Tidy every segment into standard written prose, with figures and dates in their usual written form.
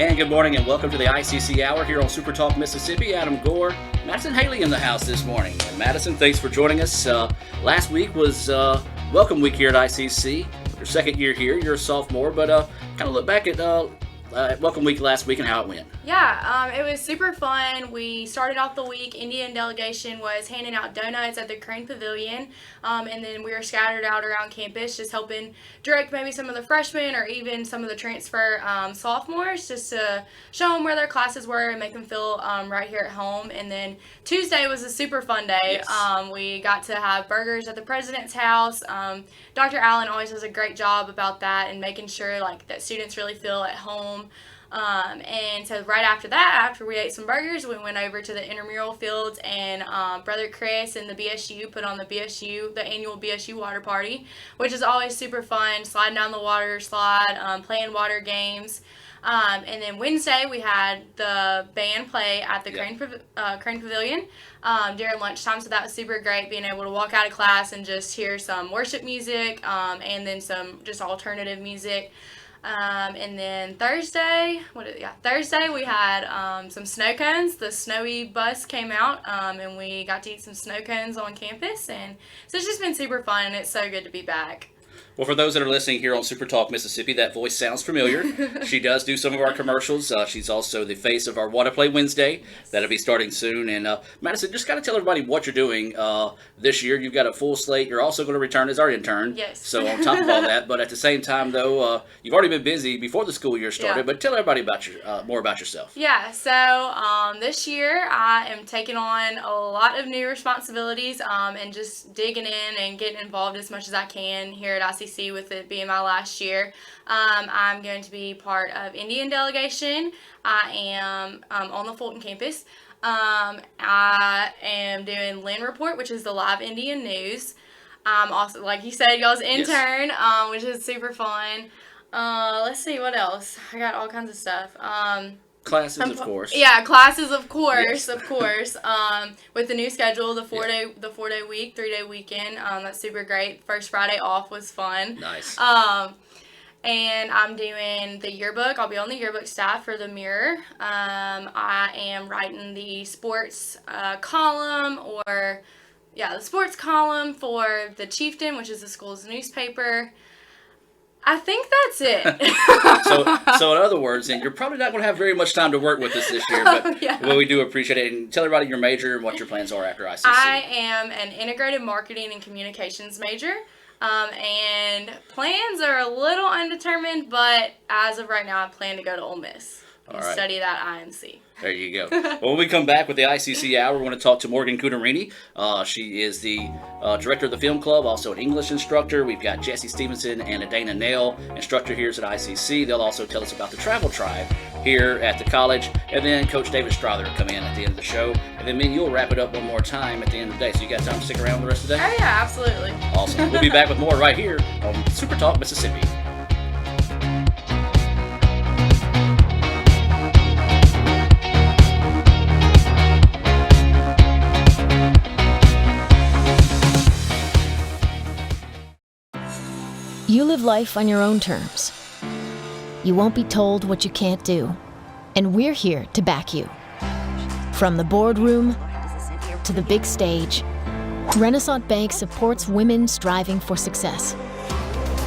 And good morning and welcome to the ICC Hour here on Super Talk Mississippi. Adam Gore, Madison Haley in the house this morning. And Madison, thanks for joining us. Last week was welcome week here at ICC. Your second year here, you're a sophomore, but kind of look back at welcome week last week and how it went. Yeah, it was super fun. We started off the week, Indian delegation was handing out donuts at the Crane Pavilion, and then we were scattered out around campus just helping direct maybe some of the freshmen or even some of the transfer sophomores just to show them where their classes were and make them feel right here at home. And then Tuesday was a super fun day. Yes. We got to have burgers at the president's house. Dr. Allen always does a great job about that and making sure that students really feel at home. And so right after that, after we ate some burgers, we went over to the intramural fields and Brother Chris and the BSU put on the annual BSU water party, which is always super fun, sliding down the water slide, playing water games. And then Wednesday we had the band play at the Crane Pavilion during lunchtime, so that was super great, being able to walk out of class and just hear some worship music and then some just alternative music. And then Thursday we had some snow cones. The snowy bus came out, and we got to eat some snow cones on campus, and so it's just been super fun, and it's so good to be back. Well, for those that are listening here on Super Talk Mississippi, that voice sounds familiar. She does do some of our commercials. She's also the face of our Water Play Wednesday. That'll be starting soon. And Madison, just got to tell everybody what you're doing this year. You've got a full slate. You're also going to return as our intern. Yes. So on top of all that, but at the same time, though, you've already been busy before the school year started. Yeah. But tell everybody about more about yourself. Yeah, so this year I am taking on a lot of new responsibilities and just digging in and getting involved as much as I can here at ICC with it being my last year. I'm going to be part of Indian delegation. I am on the Fulton campus. I am doing Lynn Report, which is the live Indian news. I'm also, like you said, y'all's intern, yes. Which is super fun. Let's see, what else? I got all kinds of stuff. Classes, of course. Yeah, classes, of course, yes. of course. With the new schedule, the four-day week, 3-day weekend, that's super great. First Friday off was fun. Nice. And I'm doing the yearbook. I'll be on the yearbook staff for the Mirror. I am writing the sports column, the sports column for the Chieftain, which is the school's newspaper. I think that's it. So in other words, and you're probably not going to have very much time to work with us this year, but well, we do appreciate it. And tell everybody your major and what your plans are after ICC. I am an integrated marketing and communications major, and plans are a little undetermined, but as of right now, I plan to go to Ole Miss and study that IMC. There you go. Well, when we come back with the ICC Hour, we're going to talk to Morgan Cuderini. She is the director of the film club, also an English instructor. We've got Jesse Stevenson and Adana Nail, instructor here at ICC. They'll also tell us about the travel tribe here at the college. And then Coach David Strother will come in at the end of the show. And then you'll wrap it up one more time at the end of the day. So you got time to stick around the rest of the day? Oh, yeah, absolutely. Awesome. We'll be back with more right here on Super Talk Mississippi. You live life on your own terms. You won't be told what you can't do. And we're here to back you. From the boardroom to the big stage, Renaissance Bank supports women striving for success.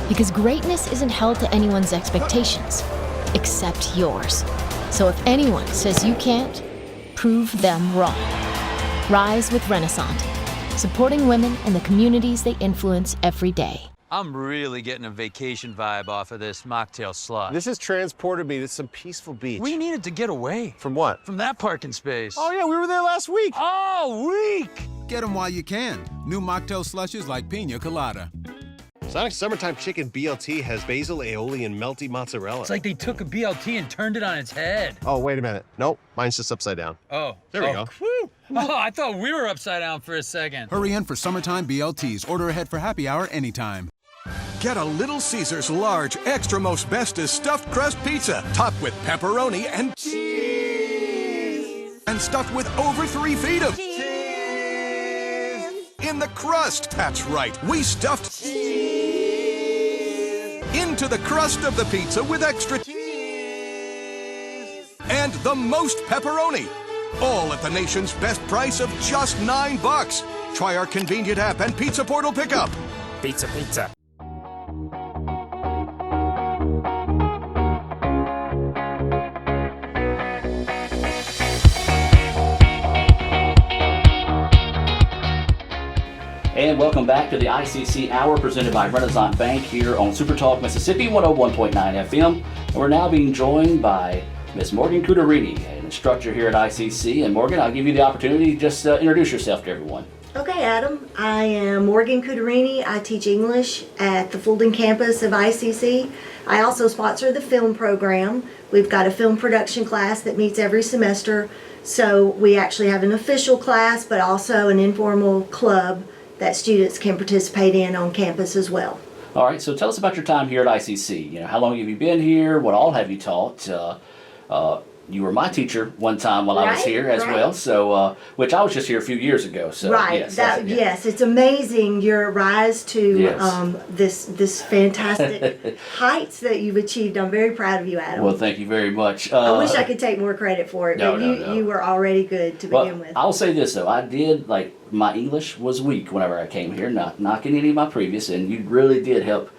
Because greatness isn't held to anyone's expectations, except yours. So if anyone says you can't, prove them wrong. Rise with Renaissance, supporting women and the communities they influence every day. I'm really getting a vacation vibe off of this mocktail slot. This has transported me to some peaceful beach. We needed to get away. From what? From that parking space. Oh, yeah, we were there last week. Oh, week! Get them while you can. New mocktail slushes like Pina Colada. Sonic's Summertime Chicken BLT has basil, aioli, and melty mozzarella. It's like they took a BLT and turned it on its head. Oh, wait a minute. Nope, mine's just upside down. Oh. There we go. Whew. Oh, I thought we were upside down for a second. Hurry in for Summertime BLTs. Order ahead for happy hour anytime. Get a Little Caesars large, extra most bestest stuffed crust pizza, topped with pepperoni and cheese, and stuffed with over 3 feet of cheese in the crust. That's right, we stuffed cheese into the crust of the pizza with extra cheese. and the most pepperoni. All at the nation's best price of just $9. Try our convenient app and Pizza Portal pickup. Pizza, pizza. And welcome back to the ICC Hour presented by Renaissance Bank here on Super Talk Mississippi 101.9 FM. And we're now being joined by Miss Morgan Cuterini, an instructor here at ICC. And Morgan, I'll give you the opportunity to just introduce yourself to everyone. Okay, Adam. I am Morgan Cuterini. I teach English at the Fulton campus of ICC. I also sponsor the film program. We've got a film production class that meets every semester. So we actually have an official class, but also an informal club that students can participate in on campus as well. All right, so tell us about your time here at ICC. You know, how long have you been here? What all have you taught? You were my teacher one time while I was here as well, so which I was just here a few years ago. So yes, yes, it's amazing your rise to this fantastic heights that you've achieved. I'm very proud of you, Adam. Well, thank you very much. I wish I could take more credit for it, but you were already good to begin with. I'll say this though, I did my English was weak whenever I came here, not knocking any of my previous, and you really did help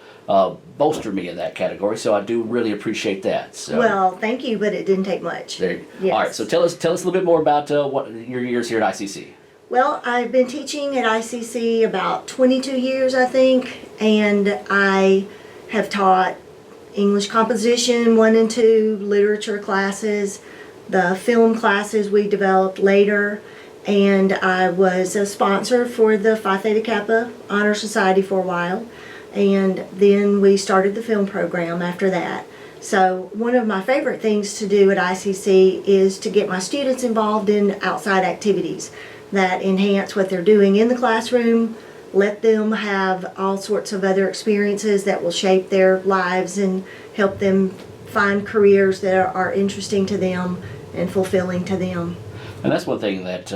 bolster me in that category, so I do really appreciate that. So. Well, thank you, but it didn't take much. Yes. All right, so tell us a little bit more about what your years here at ICC. Well, I've been teaching at ICC about 22 years, I think, and I have taught English composition 1 and 2, literature classes, the film classes we developed later, and I was a sponsor for the Phi Theta Kappa Honor Society for a while. And then we started the film program after that. So one of my favorite things to do at ICC is to get my students involved in outside activities that enhance what they're doing in the classroom, let them have all sorts of other experiences that will shape their lives and help them find careers that are interesting to them and fulfilling to them. And that's one thing that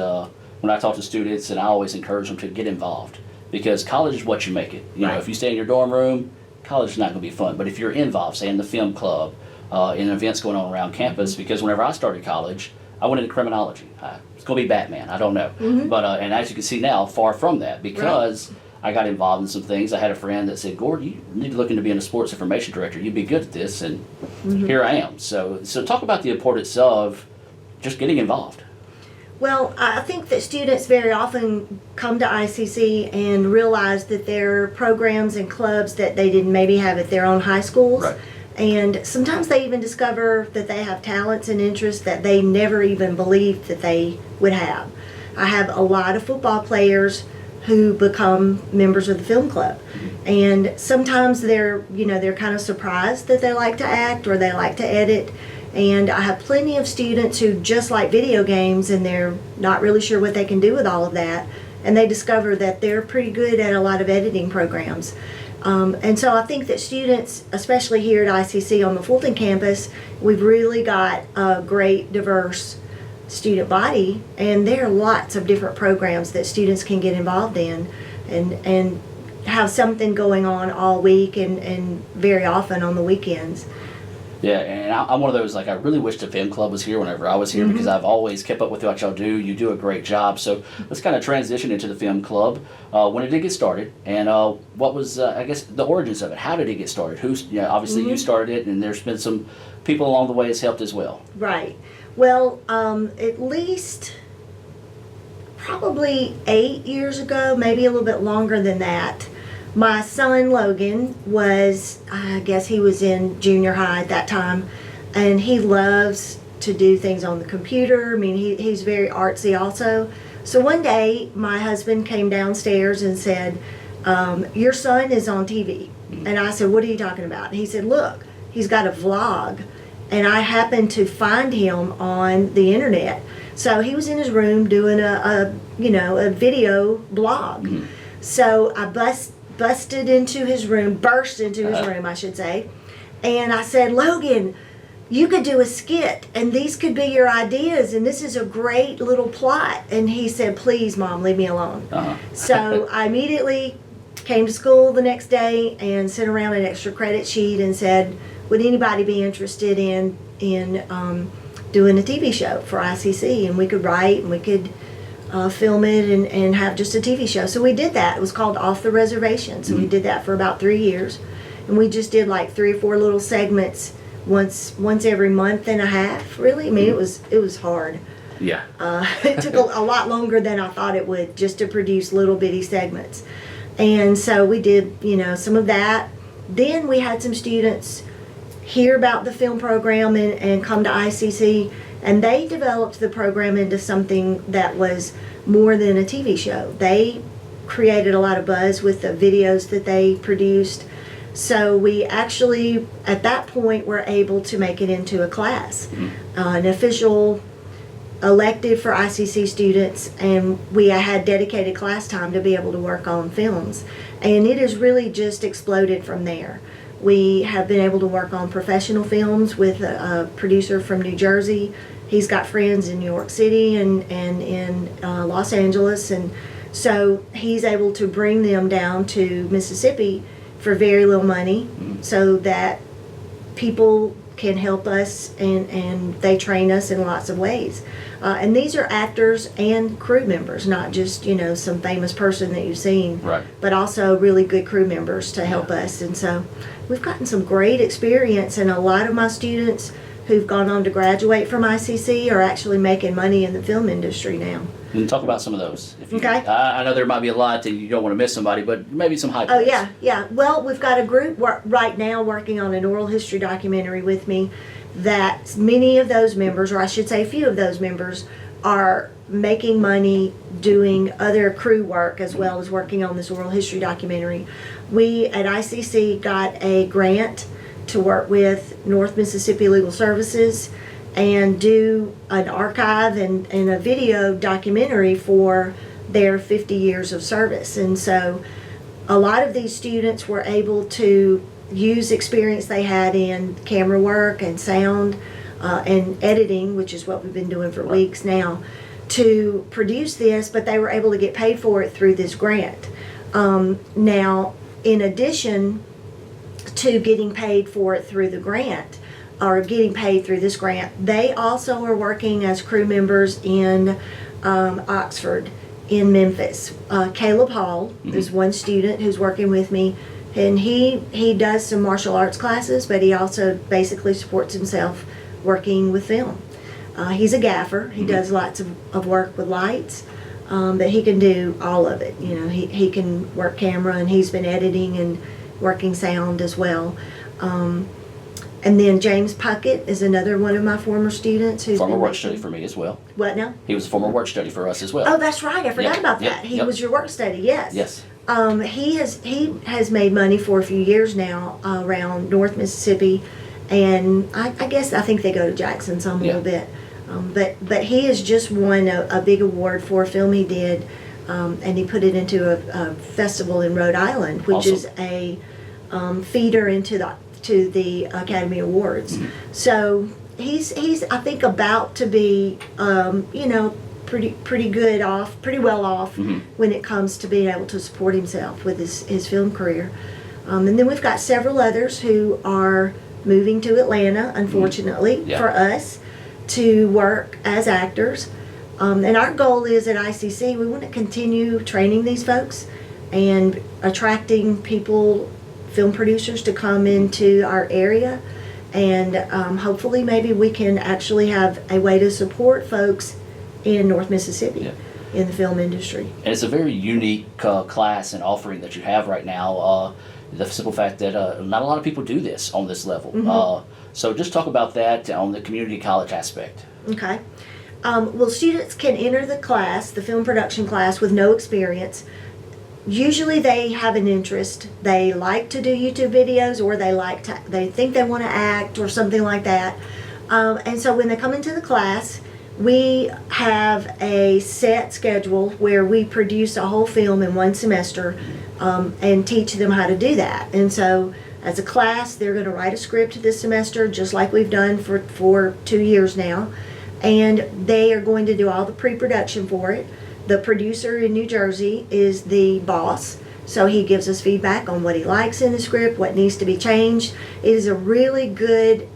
when I talk to students, and I always encourage them to get involved. Because college is what you make it. You know, if you stay in your dorm room, college is not going to be fun. But if you're involved, say in the film club, in events going on around campus, because whenever I started college, I went into criminology. It's going to be Batman, I don't know. But and as you can see now, far from that, because I got involved in some things. I had a friend that said, "Gord, you need to look into being a sports information director. You'd be good at this," and here I am. So talk about the importance of just getting involved. Well, I think that students very often come to ICC and realize that there are programs and clubs that they didn't maybe have at their own high schools. Right. And sometimes they even discover that they have talents and interests that they never even believed that they would have. I have a lot of football players who become members of the film club. And sometimes they're kind of surprised that they like to act or they like to edit. And I have plenty of students who just like video games and they're not really sure what they can do with all of that. And they discover that they're pretty good at a lot of editing programs. And so I think that students, especially here at ICC on the Fulton campus, we've really got a great diverse student body. And there are lots of different programs that students can get involved in and have something going on all week and very often on the weekends. Yeah, and I'm one of those, I really wish the film club was here whenever I was here because I've always kept up with what y'all do. You do a great job. So let's kind of transition into the film club. When did it get started? And what was, I guess, the origins of it? How did it get started? Obviously you started it, and there's been some people along the way that's helped as well. Right. Well, at least probably 8 years ago, maybe a little bit longer than that, my son Logan was, I guess he was in junior high at that time, and he loves to do things on the computer. I mean, he's very artsy also. So one day, my husband came downstairs and said, "Your son is on TV." And I said, "What are you talking about?" And he said, "Look, he's got a vlog." And I happened to find him on the internet. So he was in his room doing a video blog. So I burst into his room, I should say. And I said, "Logan, you could do a skit and these could be your ideas and this is a great little plot." And he said, "Please, Mom, leave me alone." So I immediately came to school the next day and sent around an extra credit sheet and said, "Would anybody be interested in doing a TV show for ICC, and we could write and we could film it and have just a TV show. So we did that. It was called Off the Reservation. So we did that for about 3 years, and we just did like 3 or 4 little segments once every month and a half. Really, I mean, it was hard. Yeah. It took a lot longer than I thought it would just to produce little bitty segments. And so we did, some of that. Then we had some students hear about the film program and come to ICC, and they developed the program into something that was more than a TV show. They created a lot of buzz with the videos that they produced. So we actually, at that point, were able to make it into a class, an official elective for ICC students, and we had dedicated class time to be able to work on films. And it has really just exploded from there. We have been able to work on professional films with a producer from New Jersey. He's got friends in New York City and in Los Angeles, and so he's able to bring them down to Mississippi for very little money so that people can help us, and they train us in lots of ways. And these are actors and crew members, not just, some famous person that you've seen, Right. but also really good crew members to help us. And so we've gotten some great experience, and a lot of my students who've gone on to graduate from ICC are actually making money in the film industry now. And talk about some of those. If you, Okay. I know there might be a lot and you don't want to miss somebody, but maybe some high Oh, points. yeah. Well, we've got a group right now working on an oral history documentary with me that many of those members, or I should say a few of those members, are making money doing other crew work as well as working on this oral history documentary. We at ICC got a grant to work with North Mississippi Legal Services and do an archive and a video documentary for their 50 years of service. And so a lot of these students were able to use experience they had in camera work and sound and editing, which is what we've been doing for weeks now, to produce this, but they were able to get paid for it through this grant. Now, in addition to getting paid for it through the grant, or getting paid through this grant, they also are working as crew members in Oxford, in Memphis. Caleb Hall is one student who's working with me, and he does some martial arts classes, but he also basically supports himself working with film. He's a gaffer. He does lots of work with lights, but he can do all of it. He can work camera, and he's been editing and working sound as well. And then James Puckett is another one of my former students who's Former been work working- study for me as well. What now? He was a former work study for us as well. Oh, that's right. I forgot Yeah, about yep, that. He yep. was your work study. Yes. Yes. He has made money for a few years now around North Mississippi, and I think they go to Jackson some a Yeah. little bit. But he has just won a big award for a film he did, and he put it into a festival in Rhode Island, which Awesome. is a feeder into the Academy Awards. So he's I think about to be pretty well off when it comes to being able to support himself with his film career. And then we've got several others who are moving to Atlanta, unfortunately, Yeah. for us to work as actors. And our goal is at ICC, we want to continue training these folks and attracting people, film producers, to come into our area. And hopefully maybe we can actually have a way to support folks in North Mississippi Yeah. in the film industry. And it's a very unique class and offering that you have right now. The simple fact that not a lot of people do this on this level. So just talk about that on the community college aspect. Okay. Well, students can enter the class, the film production class, with no experience. Usually they have an interest. They like to do YouTube videos, or they think they want to act or something like that. And so when they come into the class, we have a set schedule where we produce a whole film in one semester and teach them how to do that. And so as a class, they're going to write a script this semester, just like we've done for 2 years now. And they are going to do all the pre-production for it. The producer in New Jersey is the boss, so he gives us feedback on what he likes in the script, what needs to be changed. It is a really good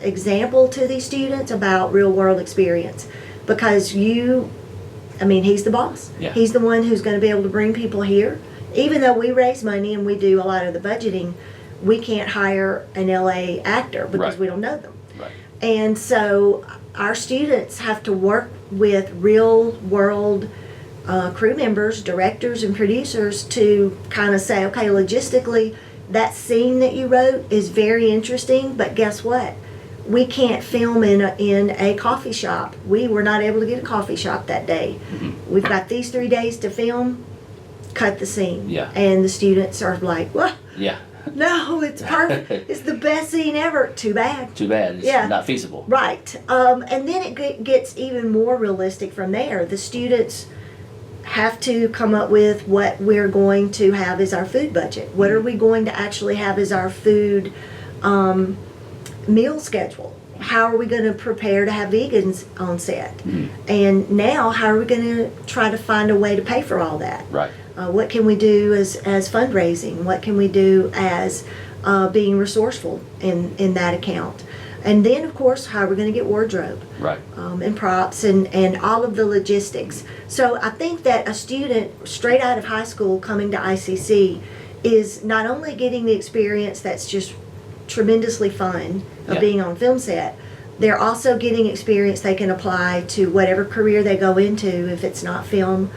example to these students about real world experience, because he's the boss. Yeah. He's the one who's going to be able to bring people here. Even though we raise money and we do a lot of the budgeting, we can't hire an LA actor because Right. we don't know them. Right. And so our students have to work with real world crew members, directors, and producers to kind of say, okay, logistically, that scene that you wrote is very interesting, but guess what? We can't film in a coffee shop. We were not able to get a coffee shop that day. Mm-hmm. We've got these 3 days to film, cut the scene. Yeah. And the students are like, well, Yeah. no, it's perfect. It's the best scene ever. Too bad. Too bad. It's Yeah. not feasible. Right. And then it gets even more realistic from there. The students have to come up with what we're going to have as our food budget. What are we going to actually have as our food meal schedule? How are we going to prepare to have vegans on set? And now, how are we going to try to find a way to pay for all that? Right. What can we do as fundraising? What can we do as being resourceful in that account? And then, of course, how are we going to get wardrobe? Right. And props and all of the logistics. So I think that a student straight out of high school coming to ICC is not only getting the experience that's just tremendously fun of Yeah. being on film set, they're also getting experience they can apply to whatever career they go into if it's not film,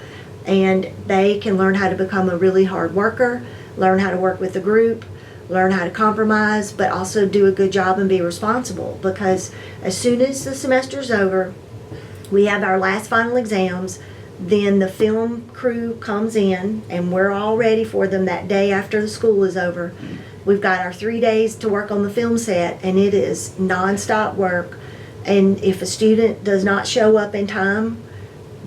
and they can learn how to become a really hard worker, learn how to work with the group, learn how to compromise, but also do a good job and be responsible, because as soon as the semester's over, we have our last final exams, then the film crew comes in and we're all ready for them that day after the school is over. We've got our 3 days to work on the film set, and it is nonstop work. And if a student does not show up in time,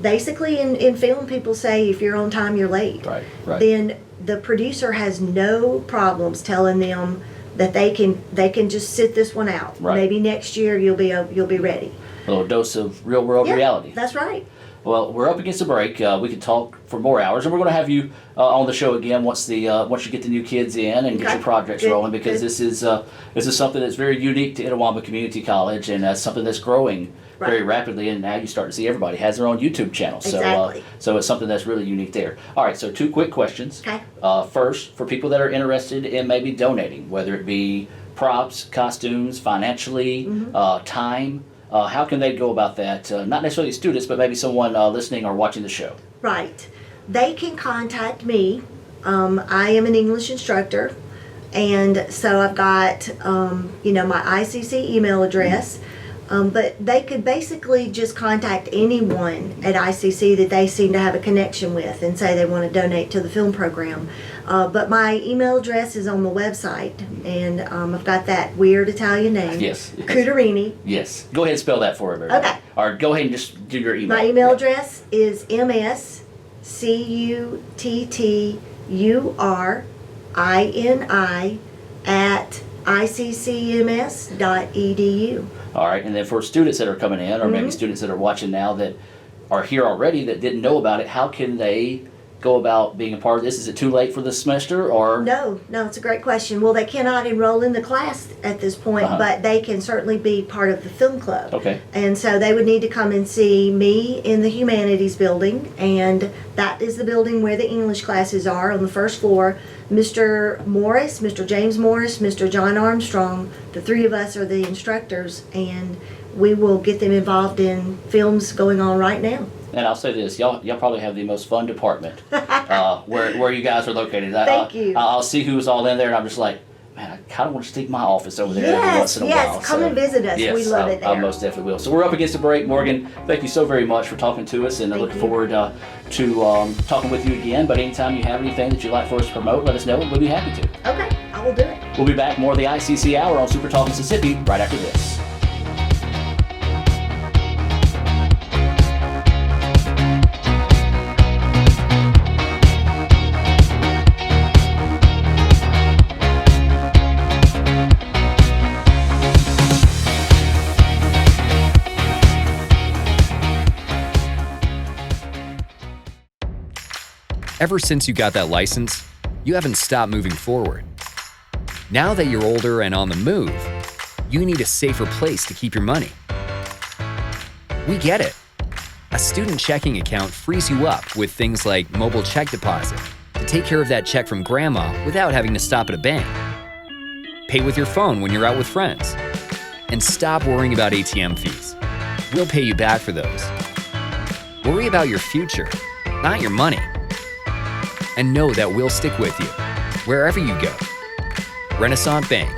basically in film people say if you're on time, you're late. Right. Right. Then the producer has no problems telling them that they can just sit this one out. Right. Maybe next year you'll be ready. A little dose of real world Yeah, reality. That's right. Well, we're up against a break. We could talk for more hours, and we're going to have you on the show again once you get the new kids in and get Okay. your projects Good, rolling, because good. this is something that's very unique to Itawamba Community College, and something that's growing very Right. rapidly. And now you start to see everybody has their own YouTube channel. So, Exactly. so it's something that's really unique there. All right, so 2 quick questions. Okay. First, for people that are interested in maybe donating, whether it be props, costumes, financially, Mm-hmm. time. How can they go about that? Not necessarily students, but maybe someone listening or watching the show. Right. They can contact me. I am an English instructor, and so I've got my ICC email address. But they could basically just contact anyone at ICC that they seem to have a connection with and say they want to donate to the film program. But my email address is on the website, and I've got that weird Italian name. Yes. Cuterini. Yes. Go ahead and spell that for everybody. Okay. Or go ahead and just do your email. My email Yeah. address is mscuttrini@iccms.edu. All right. And then for students that are coming in, or Mm-hmm. maybe students that are watching now that are here already that didn't know about it, how can they go about being a part of this? Is it too late for this semester, or? No, it's a great question. Well, they cannot enroll in the class at this point, Uh-huh. but they can certainly be part of the film club. Okay. And so they would need to come and see me in the humanities building, and that is the building where the English classes are on the first floor. Mr. Morris, Mr. James Morris, Mr. John Armstrong, the 3 of us are the instructors, and we will get them involved in films going on right now. And I'll say this, y'all probably have the most fun department where you guys are located. Thank you. I'll see who's all in there, and I'm just like, man, I kind of want to stick my office over there every once in a while. Come and visit us. Yes, We love it I there. most definitely will. So we're up against a break. Morgan, thank you so very much for talking to us, and I Thank look you. forward to talking with you again. But anytime you have anything that you'd like for us to promote, let us know, and we'll be happy to. Okay, I will do it. We'll be back more of the ICC Hour on Super Talk Mississippi right after this. Ever since you got that license, you haven't stopped moving forward. Now that you're older and on the move, you need a safer place to keep your money. We get it. A student checking account frees you up with things like mobile check deposit to take care of that check from grandma without having to stop at a bank. Pay with your phone when you're out with friends. And stop worrying about ATM fees. We'll pay you back for those. Worry about your future, not your money. And know that we'll stick with you, wherever you go. Renaissance Bank,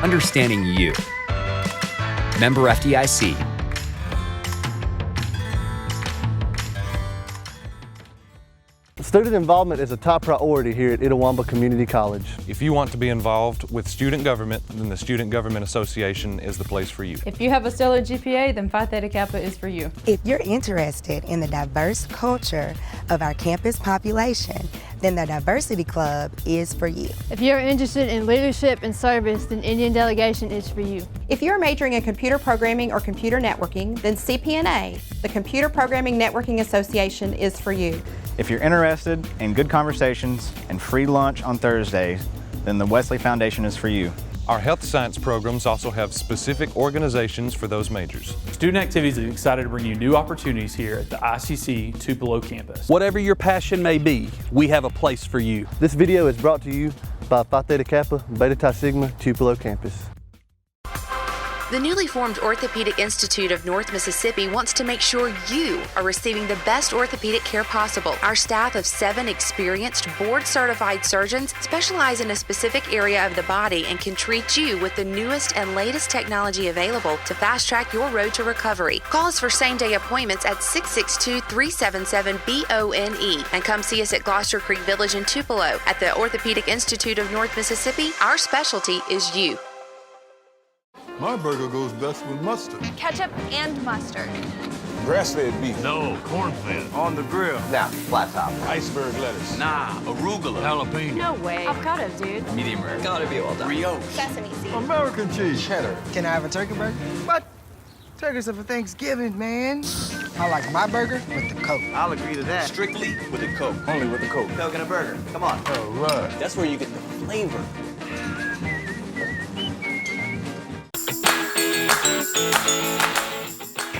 understanding you. Member FDIC. Student involvement is a top priority here at Itawamba Community College. If you want to be involved with student government, then the Student Government Association is the place for you. If you have a stellar GPA, then Phi Theta Kappa is for you. If you're interested in the diverse culture of our campus population, then the Diversity Club is for you. If you're interested in leadership and service, then Indian Delegation is for you. If you're majoring in computer programming or computer networking, then CPNA, the Computer Programming Networking Association, is for you. If you're interested in good conversations and free lunch on Thursdays, then the Wesley Foundation is for you. Our health science programs also have specific organizations for those majors. Student Activities is excited to bring you new opportunities here at the ICC Tupelo campus. Whatever your passion may be, we have a place for you. This video is brought to you by Phi Theta Kappa, Beta Chi Sigma, Tupelo campus. The newly formed Orthopedic Institute of North Mississippi wants to make sure you are receiving the best orthopedic care possible. Our staff of 7 experienced, board-certified surgeons specialize in a specific area of the body and can treat you with the newest and latest technology available to fast-track your road to recovery. Call us for same-day appointments at 662-377-BONE and come see us at Gloucester Creek Village in Tupelo. At the Orthopedic Institute of North Mississippi, our specialty is you. My burger goes best with mustard. Ketchup and mustard. Grass-fed beef. No, corn-fed. On the grill. Nah, flat top. Iceberg lettuce. Nah, arugula. Jalapeno. No way. Avocado, dude. Medium rare. Gotta be well done. Brioche. Sesame seed. American cheese. Cheddar. Can I have a turkey burger? What? Turkeys are for Thanksgiving, man. I like my burger with the Coke. I'll agree to that. Strictly with the Coke. Only with the Coke. Coke and a burger. Come on. All right. That's where you get the flavor.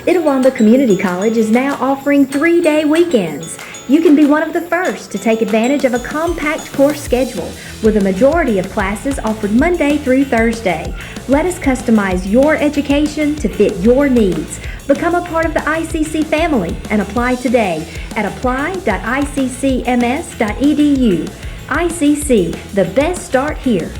Itawamba Community College is now offering 3-day weekends. You can be one of the first to take advantage of a compact course schedule with a majority of classes offered Monday through Thursday. Let us customize your education to fit your needs. Become a part of the ICC family and apply today at apply.iccms.edu. ICC, the best start here.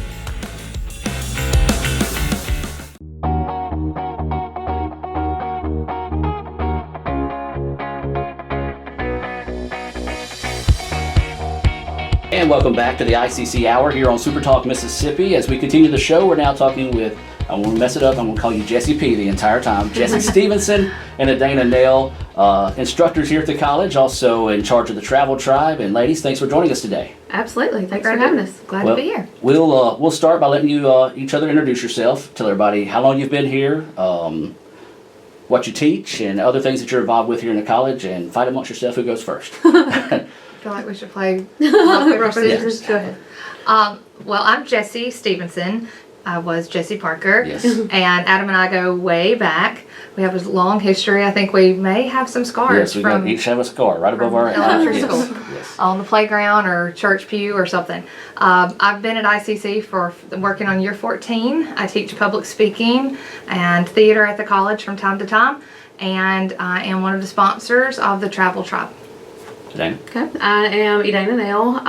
And welcome back to the ICC Hour here on Super Talk Mississippi. As we continue the show, we're now talking with, I won't mess it up, I'm going to call you Jessie P the entire time, Jessie Stevenson and Adana Nail, instructors here at the college, also in charge of the Travel Tribe. And ladies, thanks for joining us today. Absolutely. Thanks for having us. Glad to be here. We'll start by letting you each other introduce yourself. Tell everybody how long you've been here, what you teach, and other things that you're involved with here in the college, and fight amongst yourself who goes first. I feel like we should play rock, paper, scissors. Go ahead. Well, I'm Jessie Stevenson. I was Jessie Parker. Yes. And Adam and I go way back. We have a long history. I think we may have some scars Yes, we each have a scar right above our elementary yes. school. Yes. On the playground or church pew or something. I've been at ICC for working on year 14. I teach public speaking and theater at the college from time to time. And I am one of the sponsors of the Travel Tribe. Adana? Okay, I am Adana Nail,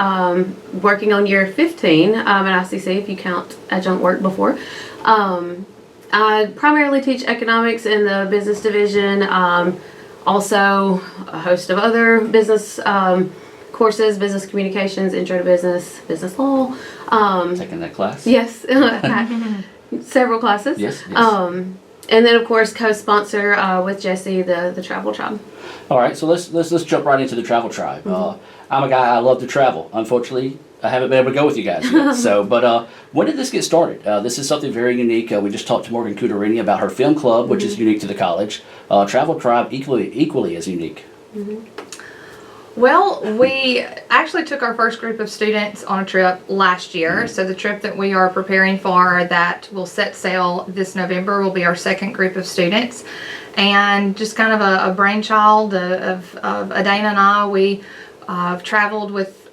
working on year 15 at ICC, if you count adjunct work before. I primarily teach economics in the business division, also a host of other business courses, business communications, intro to business, business law. Taking that class? Yes, several classes. Yes. And then, of course, co-sponsor with Jessie the Travel Tribe. All right, so let's jump right into the Travel Tribe. I'm a guy, I love to travel. Unfortunately, I haven't been able to go with you guys yet. But when did this get started? This is something very unique. We just talked to Morgan Cuterini about her film club, which is unique to the college. Travel Tribe equally is unique. Well, we actually took our first group of students on a trip last year. So the trip that we are preparing for that will set sail this November will be our second group of students. And just kind of a brainchild of Adana and I. We traveled with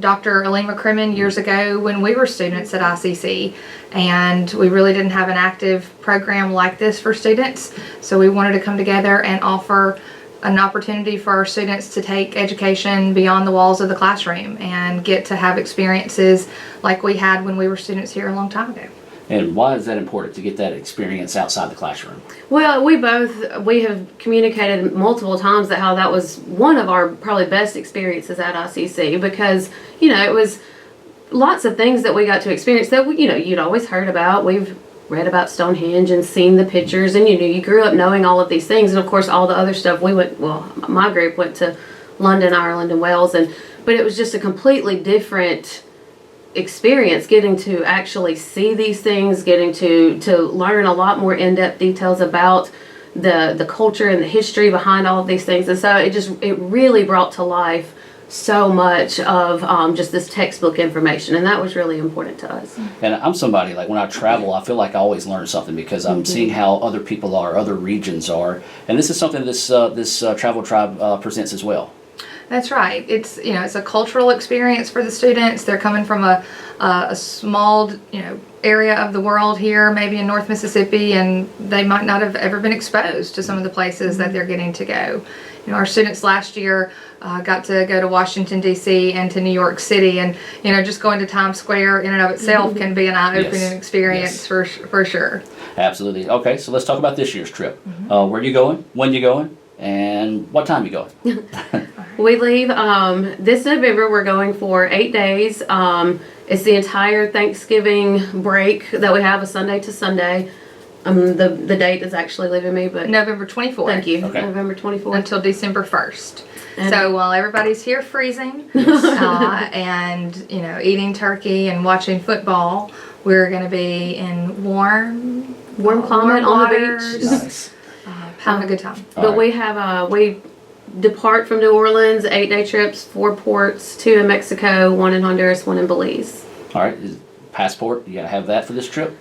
Dr. Alima Crimmin years ago when we were students at ICC, and we really didn't have an active program like this for students. So we wanted to come together and offer an opportunity for our students to take education beyond the walls of the classroom and get to have experiences like we had when we were students here a long time ago. And why is that important to get that experience outside the classroom? Well, we have communicated multiple times that how that was one of our probably best experiences at ICC, because, you know, it was lots of things that we got to experience that, you know, you'd always heard about. We've read about Stonehenge and seen the pictures, and you grew up knowing all of these things. And of course all the other stuff, my group went to London, Ireland, and Wales, but it was just a completely different experience getting to actually see these things, getting to learn a lot more in-depth details about the culture and the history behind all of these things. And so it really brought to life so much of just this textbook information, and that was really important to us. And I'm somebody, like when I travel, I feel like I always learn something because I'm seeing how other people are, other regions are, and this is something this Travel Tribe presents as well. That's right. It's it's a cultural experience for the students. They're coming from a small area of the world here, maybe in North Mississippi, and they might not have ever been exposed to some of the places that they're getting to go. Our students last year got to go to Washington, D.C. and to New York City, and just going to Times Square in and of itself can be an eye-opening experience for sure. Absolutely. Okay, so let's talk about this year's trip. Where are you going? When you going? And what time you going? We leave this November. We're going for 8 days. It's the entire Thanksgiving break that we have, a Sunday to Sunday. The date is actually leaving me, but November 24th. Thank you. Okay. November 24th until December 1st. So while everybody's here freezing and eating turkey and watching football, we're going to be in warm climate on the beach. Nice. Having a good time. But we have we depart from New Orleans, 8-day trips, 4 ports, 2 in Mexico, 1 in Honduras, 1 in Belize. All right. Passport, you got to have that for this trip?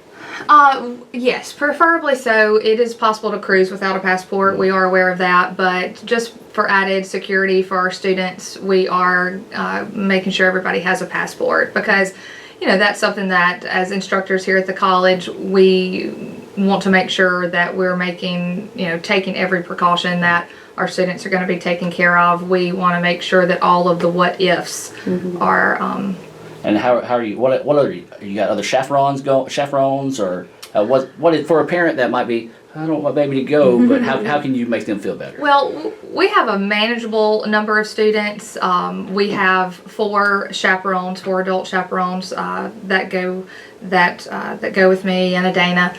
Yes, preferably so. It is possible to cruise without a passport. We are aware of that, but just for added security for our students, we are making sure everybody has a passport, because that's something that as instructors here at the college, we want to make sure that we're making, taking every precaution that our students are going to be taken care of. We want to make sure that all of the what ifs are. And how are you? What are you got other chaperones or what for a parent that might be, I don't want my baby to go, but how can you make them feel better? Well, we have a manageable number of students. We have 4 adult chaperones that go with me and Adana.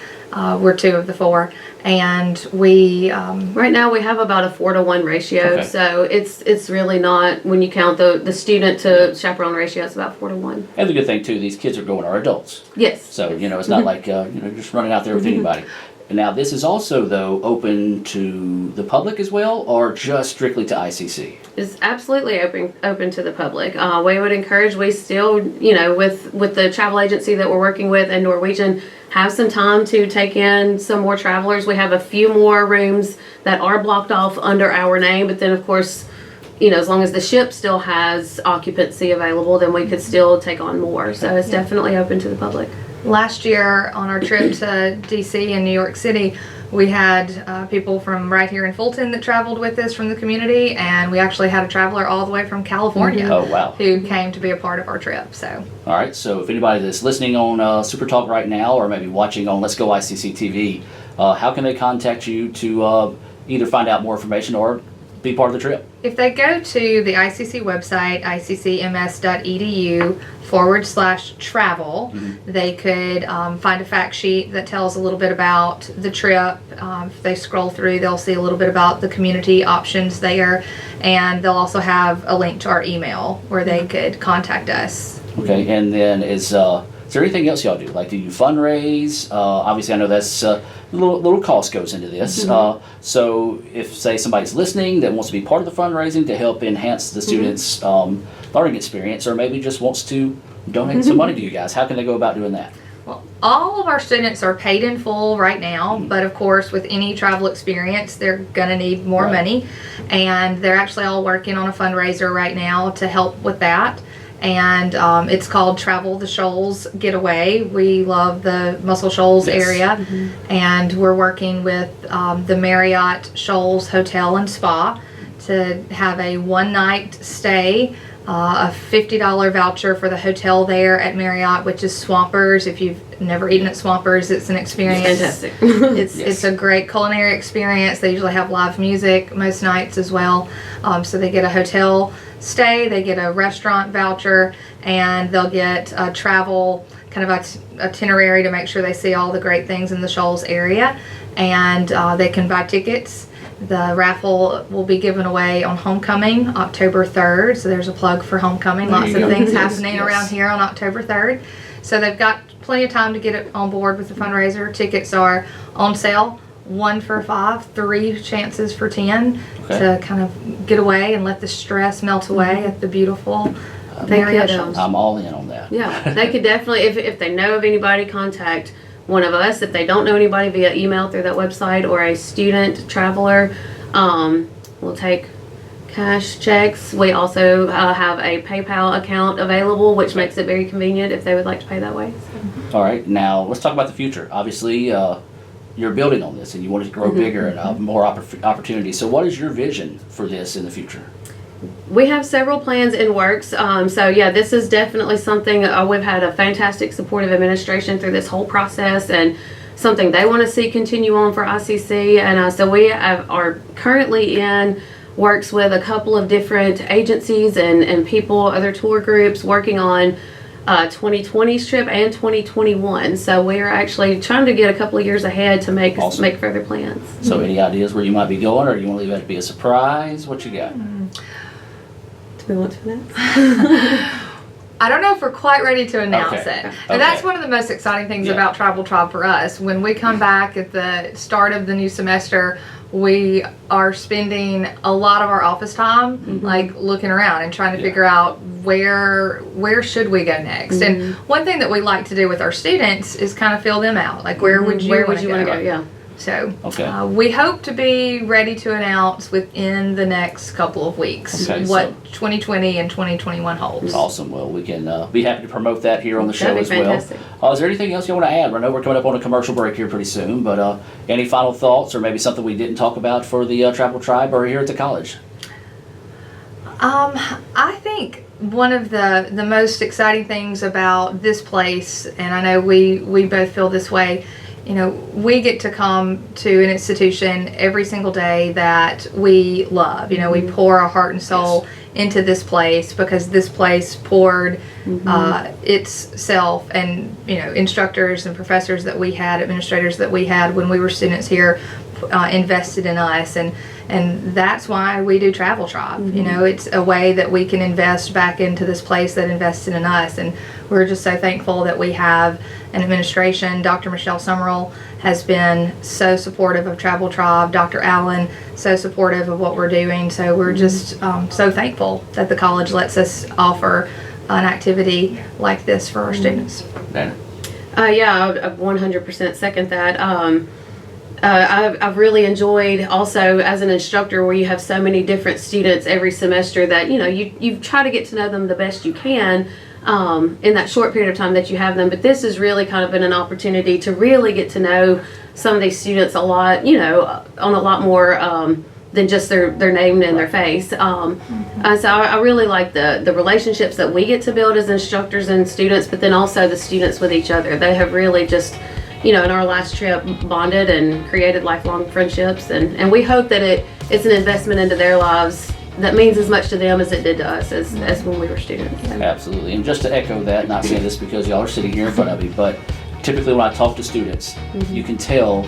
We're 2 of the 4, and we right now we have about a 4-to-1 ratio. Okay. So it's really not, when you count the student to chaperone ratio, it's about 4-to-1. And the good thing too, these kids are adults. Yes. So it's not like just running out there with anybody. And now this is also though open to the public as well, or just strictly to ICC? It's absolutely open to the public. We would encourage, we still, with the travel agency that we're working with and Norwegian, have some time to take in some more travelers. We have a few more rooms that are blocked off under our name, but then of course, as long as the ship still has occupancy available, then we could still take on more. So it's definitely open to the public. Last year on our trip to DC and New York City, we had people from right here in Fulton that traveled with us from the community, and we actually had a traveler all the way from California who came to be a part of our trip. So all right, so if anybody that's listening on Super Talk right now, or maybe watching on Let's Go ICC TV, how can they contact you to either find out more information or be part of the trip? If they go to the ICC website, iccms.edu/travel, they could find a fact sheet that tells a little bit about the trip. If they scroll through, they'll see a little bit about the community options there, and they'll also have a link to our email where they could contact us. Okay, and then is there anything else y'all do? Like, do you fundraise? Obviously, I know that's little cost goes into this. So if, say, somebody's listening that wants to be part of the fundraising to help enhance the students' learning experience, or maybe just wants to donate some money to you guys, how can they go about doing that? Well, all of our students are paid in full right now, but of course, with any travel experience, they're going to need more money. And they're actually all working on a fundraiser right now to help with that. And it's called Travel the Shoals Getaway. We love the Muscle Shoals area. And we're working with the Marriott Shoals Hotel and Spa to have a one-night stay. A $50 voucher for the hotel there at Marriott, which is Swampers. If you've never eaten at Swampers, it's an experience. Fantastic. It's a great culinary experience. They usually have live music most nights as well. So they get a hotel stay, they get a restaurant voucher, and they'll get a travel kind of itinerary to make sure they see all the great things in the Shoals area. And they can buy tickets. The raffle will be given away on Homecoming, October 3rd. So there's a plug for Homecoming. Lots of things happening around here on October 3rd. So they've got plenty of time to get it on board with the fundraiser. Tickets are on sale, 1 for $5, 3 chances for 10 to kind of get away and let the stress melt away at the beautiful Marriott Shoals. I'm all in on that. Yeah, they could definitely, if they know of anybody, contact one of us. If they don't know anybody, via email through that website, or a student traveler. We'll take cash checks. We also have a PayPal account available, which makes it very convenient if they would like to pay that way. All right, now let's talk about the future. Obviously, you're building on this and you want it to grow bigger and more opportunities. So what is your vision for this in the future? We have several plans in works. So yeah, this is definitely something we've had a fantastic supportive administration through this whole process, and something they want to see continue on for ICC. And so we are currently in works with a couple of different agencies and people, other tour groups, working on 2020's trip and 2021. So we are actually trying to get a couple of years ahead to make further plans. So any ideas where you might be going, or you want to leave it to be a surprise? What you got? Do we want to announce? I don't know if we're quite ready to announce it. And that's Okay. one of the most exciting things about Travel Tribe for us. When we come back at the start of the new semester, we are spending a lot of our office time like looking around and trying to figure out where should we go next. And one thing that we like to do with our students is kind of fill them out. Like, where would you want to go? Yeah. So we hope to be ready to announce within the next couple of weeks what 2020 and 2021 holds. Awesome. Well, we can be happy to promote that here on the show That'd as be fantastic. well. Is there anything else you want to add? I know we're coming up on a commercial break here pretty soon, but any final thoughts, or maybe something we didn't talk about for the Travel Tribe or here at the college? I think one of the most exciting things about this place, and I know we both feel this way, you know, we get to come to an institution every single day that we love. You know, we pour our heart and soul into this place because this place poured itself, and, you know, instructors and professors that we had, administrators that we had when we were students here, invested in us, and that's why we do Travel Tribe. You know, it's a way that we can invest back into this place that invested in us, and we're just so thankful that we have an administration. Dr. Michelle Summerall has been so supportive of Travel Tribe. Dr. Allen, so supportive of what we're doing. So we're just so thankful that the college lets us offer an activity like this for our students. Dana? Yeah, I 100% second that. I've really enjoyed also as an instructor where you have so many different students every semester that, you know, you try to get to know them the best you can in that short period of time that you have them. But this has really kind of been an opportunity to really get to know some of these students a lot, you know, on a lot more than just their name and their face. So I really like the relationships that we get to build as instructors and students, but then also the students with each other. They have really just, you know, in our last trip, bonded and created lifelong friendships, and we hope that it's an investment into their lives that means as much to them as it did to us as when we were students. So. Absolutely. And just to echo that, not saying this because y'all are sitting here in front of me, but typically when I talk to students, you can tell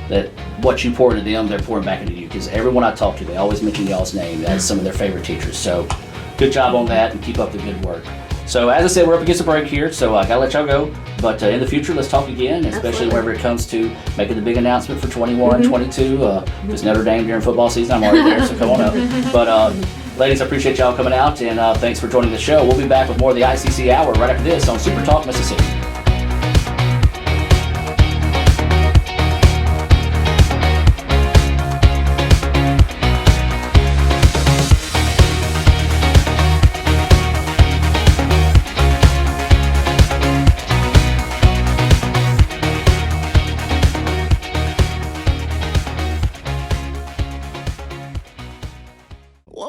that what you pour into them, they're pouring back into you, because everyone I talk to, they always mention y'all's name as some of their favorite teachers. So good job on that, and keep up the good work. So as I said, we're up against a break here, so I gotta let y'all go. But in the future, let's talk again, especially whenever it comes to making the big announcement for 21, 22. Because Notre Dame during football season, I'm already there, so come on up. But ladies, I appreciate y'all coming out, and thanks for joining the show. We'll be back with more of the ICC Hour right after this on Super Talk Mississippi.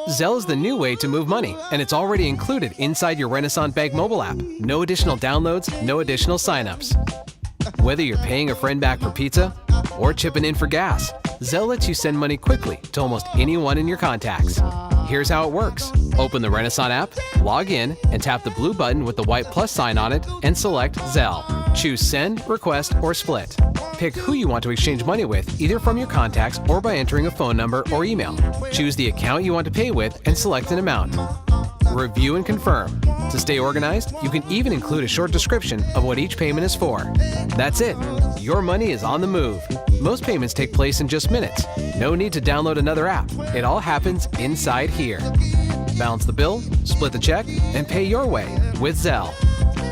Zelle is the new way to move money, and it's already included inside your Renaissance Bank mobile app. No additional downloads, no additional signups. Whether you're paying a friend back for pizza or chipping in for gas, Zelle lets you send money quickly to almost anyone in your contacts. Here's how it works. Open the Renaissance app, log in, and tap the blue button with the white plus sign on it, and select Zelle. Choose Send, Request, or Split. Pick who you want to exchange money with, either from your contacts or by entering a phone number or email. Choose the account you want to pay with and select an amount. Review and confirm. To stay organized, you can even include a short description of what each payment is for. That's it. Your money is on the move. Most payments take place in just minutes. No need to download another app. It all happens inside here. Balance the bill, split the check, and pay your way with Zelle.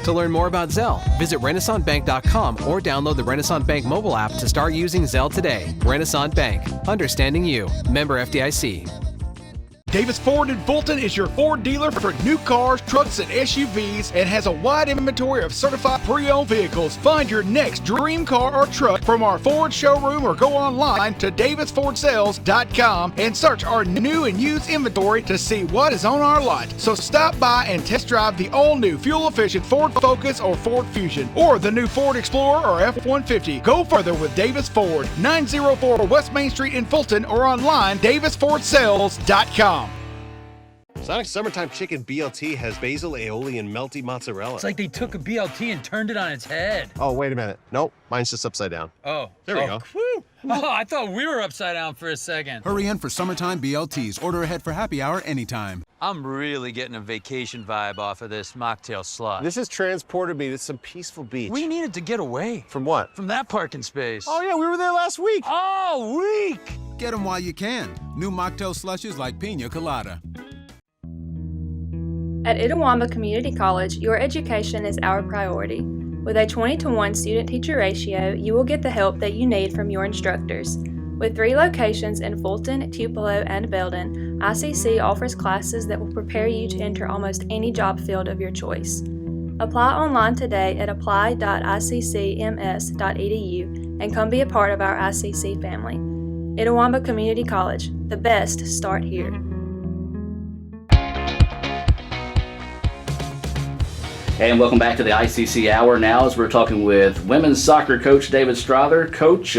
To learn more about Zelle, visit RenaissanceBank.com or download the Renaissance Bank mobile app to start using Zelle today. Renaissance Bank. Understanding you. Member FDIC. Davis Ford in Fulton is your Ford dealer for new cars, trucks, and SUVs and has a wide inventory of certified pre-owned vehicles. Find your next dream car or truck from our Ford showroom or go online to davisfordsales.com and search our new and used inventory to see what is on our lot. So stop by and test drive the all-new fuel-efficient Ford Focus or Ford Fusion or the new Ford Explorer or F-150. Go further with Davis Ford, 904 West Main Street in Fulton or online davisfordsales.com. Sonic's Summertime Chicken BLT has basil, aioli, and melty mozzarella. It's like they took a BLT and turned it on its head. Oh, wait a minute. Nope, mine's just upside down. Oh. There we go. Whew. Oh, I thought we were upside down for a second. Hurry in for Summertime BLTs. Order ahead for happy hour anytime. I'm really getting a vacation vibe off of this mocktail slot. This has transported me to some peaceful beach. We needed to get away. From what? From that parking space. Oh, yeah, we were there last week. Oh, week! Get them while you can. New mocktail slushes like Pina Colada. At Itawamba Community College, your education is our priority. With a 20-to-1 student-teacher ratio, you will get the help that you need from your instructors. With 3 locations in Fulton, Tupelo, and Belden, ICC offers classes that will prepare you to enter almost any job field of your choice. Apply online today at apply.iccms.edu and come be a part of our ICC family. Itawamba Community College, the best start here. And welcome back to the ICC Hour now as we're talking with women's soccer coach David Strother. Coach,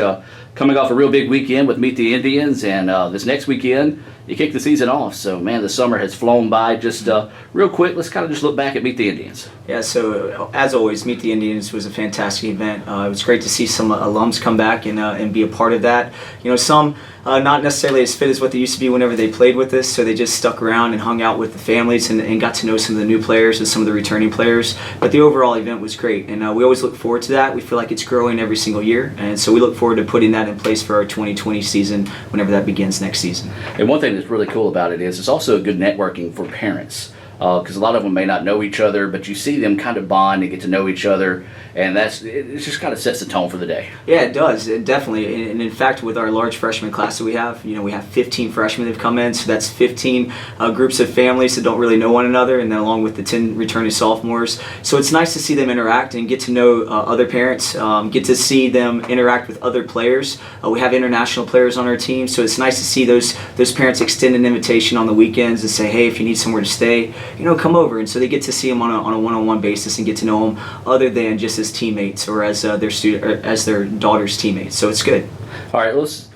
coming off a real big weekend with Meet the Indians, and this next weekend you kick the season off. So, man, the summer has flown by. Just real quick, let's kind of just look back at Meet the Indians. Yeah, so as always, Meet the Indians was a fantastic event. It was great to see some alums come back and be a part of that. You know, some not necessarily as fit as what they used to be whenever they played with us, so they just stuck around and hung out with the families and got to know some of the new players and some of the returning players. But the overall event was great, and we always look forward to that. We feel like it's growing every single year, and so we look forward to putting that in place for our 2020 season whenever that begins next season. And one thing that's really cool about it is it's also a good networking for parents. Because a lot of them may not know each other, but you see them kind of bond and get to know each other, and it just kind of sets the tone for the day. Yeah, it does. It definitely. And in fact, with our large freshman class that we have, we have 15 freshmen that have come in, so that's 15 groups of families that don't really know one another, and then along with the 10 returning sophomores. So it's nice to see them interact and get to know other parents, get to see them interact with other players. We have international players on our team, so it's nice to see those parents extend an invitation on the weekends and say, hey, if you need somewhere to stay, come over. And so they get to see them on a one-on-one basis and get to know them other than just as teammates or as their daughter's teammates. So it's good. All right,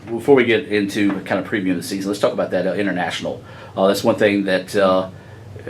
before we get into kind of previewing the season, let's talk about that international. That's one thing that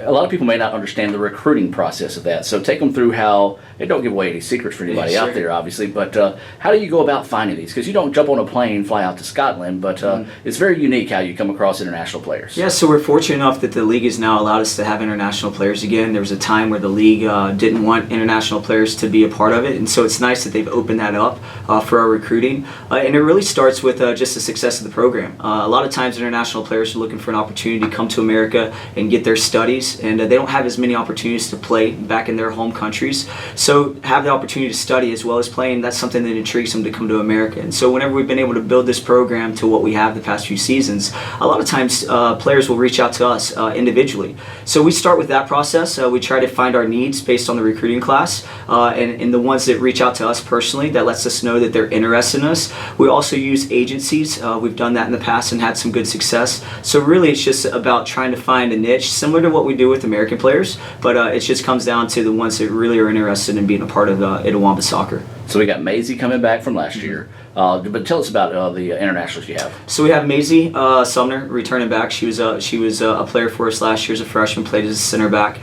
a lot of people may not understand the recruiting process of that. So take them through how, and don't give away any secrets for anybody out there, obviously, but how do you go about finding these? Because you don't jump on a plane, fly out to Scotland, but it's very unique how you come across international players. Yeah, so we're fortunate enough that the league has now allowed us to have international players again. There was a time where the league didn't want international players to be a part of it, and so it's nice that they've opened that up for our recruiting. And it really starts with just the success of the program. A lot of times international players are looking for an opportunity to come to America and get their studies, and they don't have as many opportunities to play back in their home countries. So have the opportunity to study as well as playing, that's something that intrigues them to come to America. And so whenever we've been able to build this program to what we have the past few seasons, a lot of times players will reach out to us individually. So we start with that process. We try to find our needs based on the recruiting class, and the ones that reach out to us personally, that lets us know that they're interested in us. We also use agencies. We've done that in the past and had some good success. So really it's just about trying to find a niche similar to what we do with American players, but it just comes down to the ones that really are interested in being a part of Itawamba soccer. So we got Maisie coming back from last year. But tell us about the internationals you have. So we have Maisie Sumner returning back. She was a player for us last year as a freshman, played as a center back.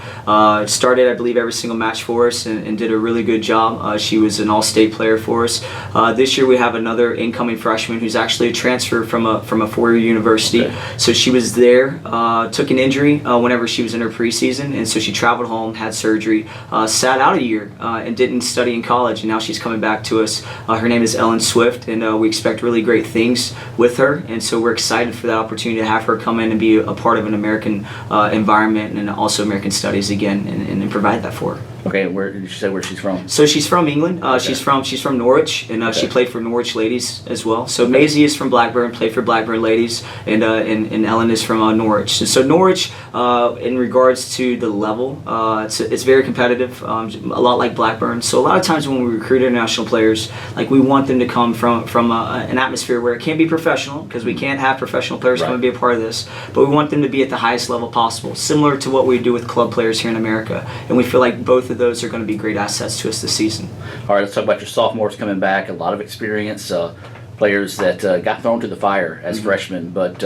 Started, I believe, every single match for us and did a really good job. She was an all-state player for us. This year we have another incoming freshman who's actually a transfer from a four-year university. Okay. So she was there, took an injury whenever she was in her preseason, and so she traveled home, had surgery, sat out a year, and didn't study in college, and now she's coming back to us. Her name is Ellen Swift, and we expect really great things with her, and so we're excited for that opportunity to have her come in and be a part of an American environment and also American studies again, and provide that for her. Okay, where did you say where she's from? So she's from England. Okay. She's from Norwich, and okay. She played for Norwich Ladies as well. So Maisie is from Blackburn, played for Blackburn Ladies, and Ellen is from Norwich. So Norwich, in regards to the level, it's very competitive, a lot like Blackburn. So a lot of times when we recruit international players, like we want them to come from an atmosphere where it can be professional, because we can't have professional players come and be a part of this, but we want them to be at the highest level possible, similar to what we do with club players here in America. And we feel like both of those are going to be great assets to us this season. All right, let's talk about your sophomores coming back. A lot of experience, players that got thrown to the fire as freshmen, but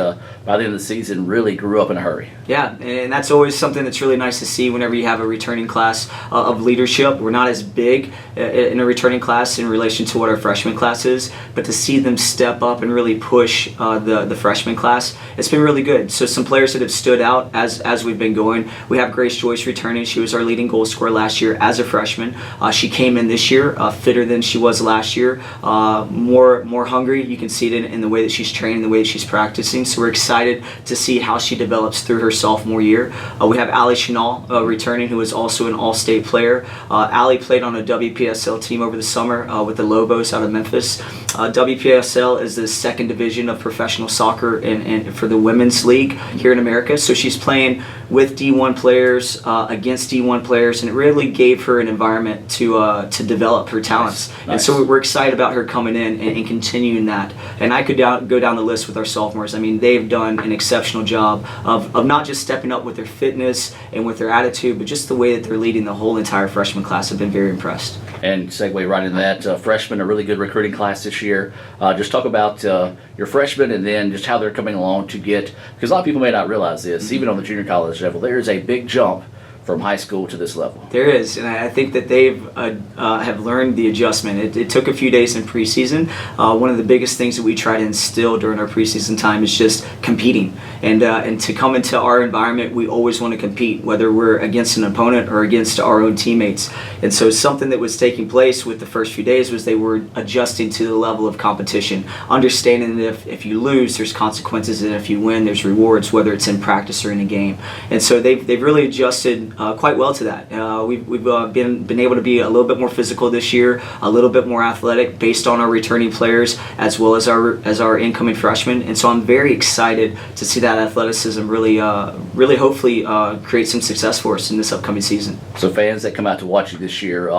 by the end of the season really grew up in a hurry. Yeah, and that's always something that's really nice to see whenever you have a returning class of leadership. We're not as big in a returning class in relation to what our freshman class is, but to see them step up and really push the freshman class, it's been really good. So some players that have stood out as we've been going. We have Grace Joyce returning. She was our leading goal scorer last year as a freshman. She came in this year fitter than she was last year, more hungry. You can see it in the way that she's training, the way that she's practicing. So we're excited to see how she develops through her sophomore year. We have Allie Chenal returning, who is also an all-state player. Allie played on a WPSL team over the summer with the Lobos out of Memphis. WPSL is the second division of professional soccer and for the women's league here in America. So she's playing with D1 players against D1 players, and it really gave her an environment to develop her talents. Nice. And so we're excited about her coming in and continuing that. And I could go down the list with our sophomores. I mean, they've done an exceptional job of not just stepping up with their fitness and with their attitude, but just the way that they're leading the whole entire freshman class. I've been very impressed. And segue right into that, freshmen, a really good recruiting class this year. Just talk about your freshmen and then just how they're coming along to get, because a lot of people may not realize this, even on the junior college level, there is a big jump from high school to this level. There is, and I think that they've have learned the adjustment. It took a few days in preseason. One of the biggest things that we try to instill during our preseason time is just competing. And to come into our environment, we always want to compete, whether we're against an opponent or against our own teammates. And so something that was taking place with the first few days was they were adjusting to the level of competition, understanding that if you lose, there's consequences, and if you win, there's rewards, whether it's in practice or in a game. And so they've really adjusted quite well to that. We've been able to be a little bit more physical this year, a little bit more athletic based on our returning players as well as our incoming freshmen. And so I'm very excited to see that athleticism really hopefully create some success for us in this upcoming season. So fans that come out to watch you this year,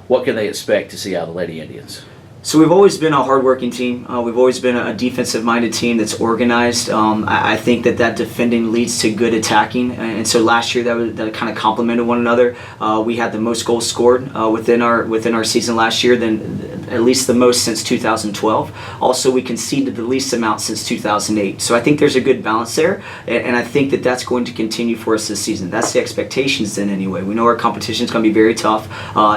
what can they expect to see out of the Lady Indians? So we've always been a hardworking team. We've always been a defensive-minded team that's organized. I think that defending leads to good attacking, and so last year that kind of complemented one another. We had the most goals scored within our season last year, than at least the most since 2012. Also, we conceded the least amount since 2008. So I think there's a good balance there, and I think that's going to continue for us this season. That's the expectations then anyway. We know our competition is going to be very tough.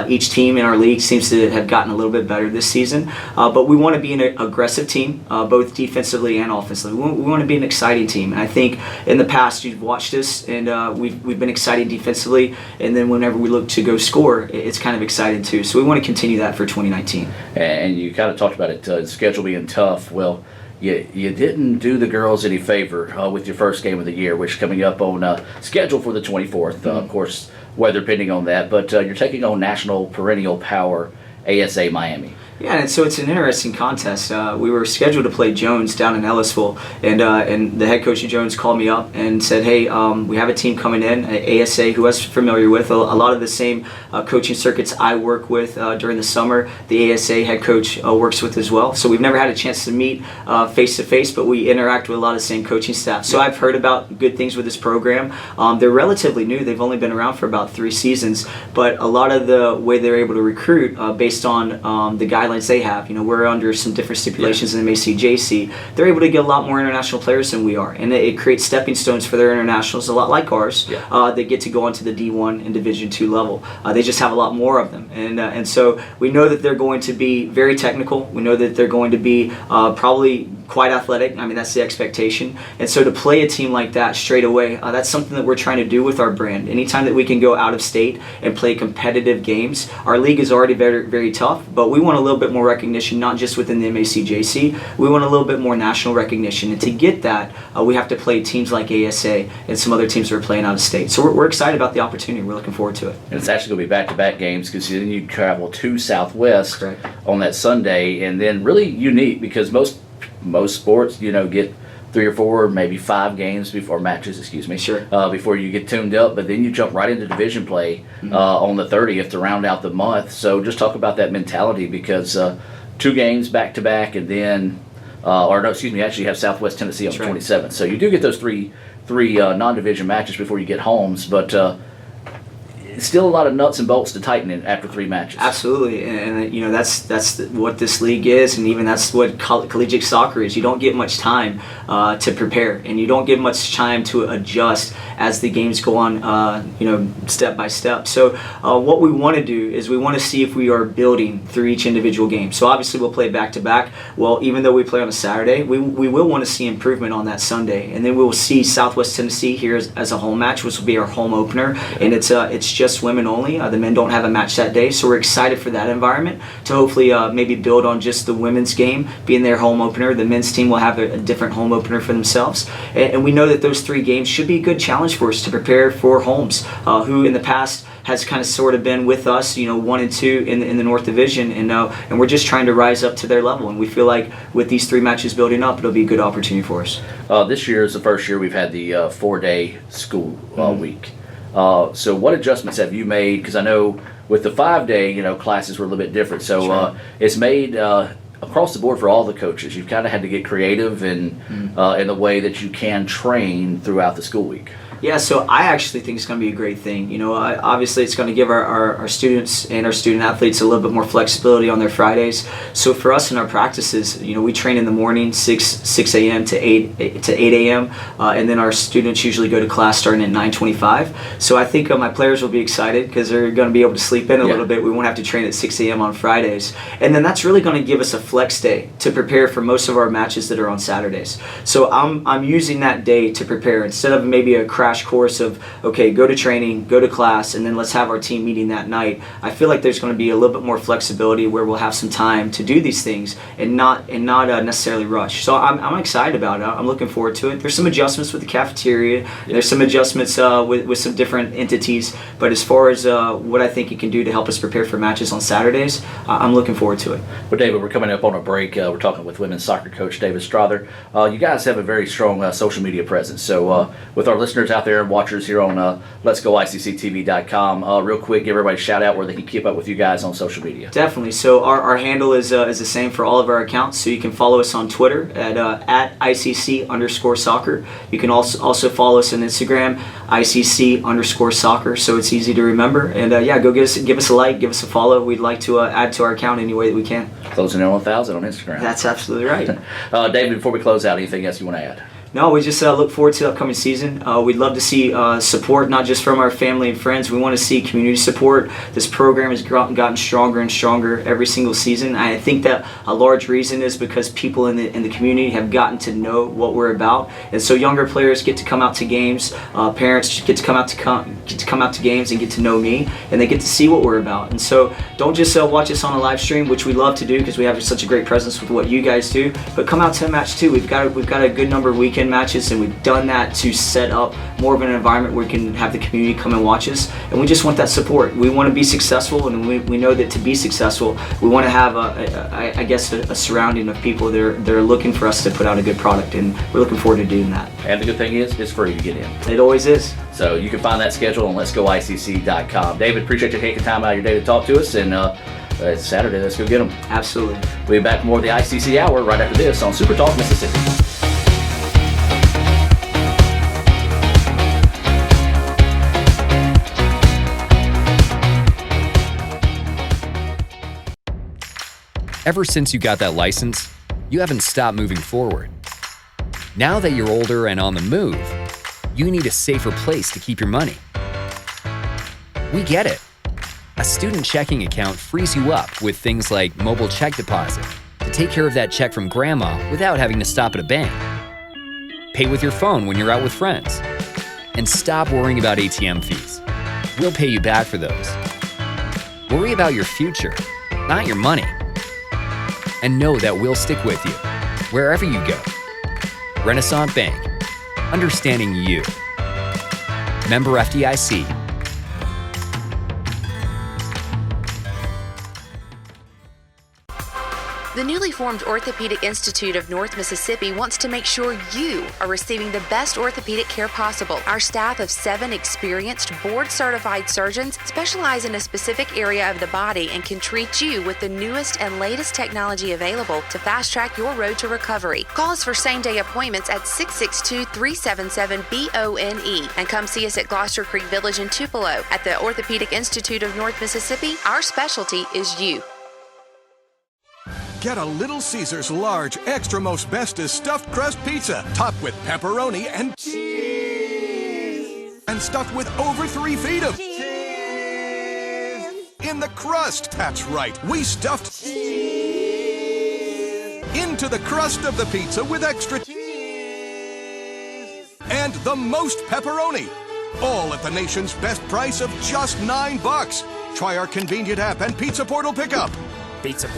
Each team in our league seems to have gotten a little bit better this season. But we want to be an aggressive team, both defensively and offensively. We want to be an exciting team. And I think in the past you've watched us, and we've been exciting defensively. And then whenever we look to go score, it's kind of exciting too. So we want to continue that for 2019. And you kind of talked about it, the schedule being tough. Well, you didn't do the girls any favor with your first game of the year, which is coming up on schedule for the 24th. Of course, weather pending on that. But you're taking on national perennial power ASA Miami. Yeah, and so it's an interesting contest. We were scheduled to play Jones down in Ellisville, and the head coach of Jones called me up and said, hey, we have a team coming in, ASA, who I was familiar with, a lot of the same coaching circuits I work with during the summer, the ASA head coach works with as well. So we've never had a chance to meet face-to-face, but we interact with a lot of the same coaching staff. So I've heard about good things with this program. They're relatively new. They've only been around for about 3 seasons, but a lot of the way they're able to recruit based on the guidelines they have, we're under some different stipulations in MACJC. They're able to get a lot more international players than we are, and it creates stepping stones for their internationals, a lot like ours. They get to go onto the D1 and Division II level. They just have a lot more of them, and so we know that they're going to be very technical. We know that they're going to be probably quite athletic. I mean, that's the expectation. And so to play a team like that straight away, that's something that we're trying to do with our brand. Anytime that we can go out of state and play competitive games, our league is already very, very tough, but we want a little bit more recognition, not just within the MACJC. We want a little bit more national recognition. And to get that, we have to play teams like ASA and some other teams that are playing out of state. So we're excited about the opportunity. We're looking forward to it. And it's actually going to be back-to-back games, because then you travel to Southwest on that Sunday, and then really unique because most sports, get 3 or 4, maybe 5 games before matches, before you get tuned up, but then you jump right into division play on the 30th to round out the month. So just talk about that mentality, because 2 games back to back, and then actually you have Southwest Tennessee on the 27th. So you do get those three non-division matches before you get homes, but still a lot of nuts and bolts to tighten it after 3 matches. Absolutely, and that's what this league is, and even that's what collegiate soccer is. You don't get much time to prepare, and you don't get much time to adjust as the games go on, step by step. So what we want to do is we want to see if we are building through each individual game. So obviously we'll play back to back. Well, even though we play on a Saturday, we will want to see improvement on that Sunday, and then we will see Southwest Tennessee here as a home match, which will be our home opener, and it's just women only. The men don't have a match that day, so we're excited for that environment to hopefully maybe build on just the women's game being their home opener. The men's team will have a different home opener for themselves, and we know that those 3 games should be a good challenge for us to prepare for Holmes, who in the past has kind of sort of been with us, 1 and 2 in the North Division, and we're just trying to rise up to their level, and we feel like with these 3 matches building up, it'll be a good opportunity for us. This year is the first year we've had the 4-day school week. So what adjustments have you made? Because I know with the 5-day, classes were a little bit different. So it's made across the board for all the coaches. You've kind of had to get creative in the way that you can train throughout the school week. Yeah, so I actually think it's going to be a great thing. Obviously it's going to give our students and our student athletes a little bit more flexibility on their Fridays. So for us in our practices, we train in the morning, 6 a.m. to 8 a.m. And then our students usually go to class starting at 9:25. So I think my players will be excited because they're going to be able to sleep in a little bit. We won't have to train at 6 a.m. on Fridays. And then that's really going to give us a flex day to prepare for most of our matches that are on Saturdays. So I'm using that day to prepare instead of maybe a crash course of, okay, go to training, go to class, and then let's have our team meeting that night. I feel like there's going to be a little bit more flexibility where we'll have some time to do these things and not necessarily rush. So I'm excited about it. I'm looking forward to it. There's some adjustments with the cafeteria. There's some adjustments with some different entities, but as far as what I think it can do to help us prepare for matches on Saturdays, I'm looking forward to it. Well, David, we're coming up on a break. We're talking with women's soccer coach David Strother. You guys have a very strong social media presence. So with our listeners out out there, watchers here on Let's Go ICCTV.com. Real quick, give everybody a shout out where they can keep up with you guys on social media. Definitely. So our handle is the same for all of our accounts. So you can follow us on Twitter at ICC_soccer. You can also follow us on Instagram, ICC_soccer. So it's easy to remember. And go give us a like, give us a follow. We'd like to add to our account any way that we can. Closing in on 1,000 on Instagram. That's absolutely right. David, before we close out, anything else you want to add? No, we just look forward to the upcoming season. We'd love to see support, not just from our family and friends. We want to see community support. This program has gotten stronger and stronger every single season. I think that a large reason is because people in the community have gotten to know what we're about, and so younger players get to come out to games. Parents get to come out to games and get to know me, and they get to see what we're about. And so don't just watch us on a live stream, which we love to do because we have such a great presence with what you guys do. But come out to a match too. We've got a good number of weekend matches, and we've done that to set up more of an environment where we can have the community come and watch us, and we just want that support. We want to be successful, and we know that to be successful we want to have a surrounding of people that are looking for us to put out a good product, and we're looking forward to doing that. And the good thing is it's free to get in. It always is. So you can find that schedule on letsgoicc.com. David, appreciate you taking time out of your day to talk to us, and it's Saturday, let's go get them. Absolutely. We'll be back with more of the ICC Hour right after this on Super Talk Mississippi. Ever since you got that license, you haven't stopped moving forward. Now that you're older and on the move, you need a safer place to keep your money. We get it. A student checking account frees you up with things like mobile check deposit to take care of that check from grandma without having to stop at a bank. Pay with your phone when you're out with friends. And stop worrying about ATM fees. We'll pay you back for those. Worry about your future, not your money. And know that we'll stick with you, wherever you go. Renaissance Bank, understanding you. Member FDIC. The newly formed Orthopedic Institute of North Mississippi wants to make sure you are receiving the best orthopedic care possible. Our staff of 7 experienced, board-certified surgeons specialize in a specific area of the body and can treat you with the newest and latest technology available to fast-track your road to recovery. Call us for same-day appointments at 662-377-BONE and come see us at Gloucester Creek Village in Tupelo. At the Orthopedic Institute of North Mississippi, our specialty is you. Get a Little Caesars large, extra most bestest stuffed crust pizza, topped with pepperoni and cheese, and stuffed with over 3 feet of cheese in the crust. That's right, we stuffed cheese into the crust of the pizza with extra cheese and the most pepperoni, all at the nation's best price of just $9. Try our convenient app and Pizza Portal pickup. Pizza.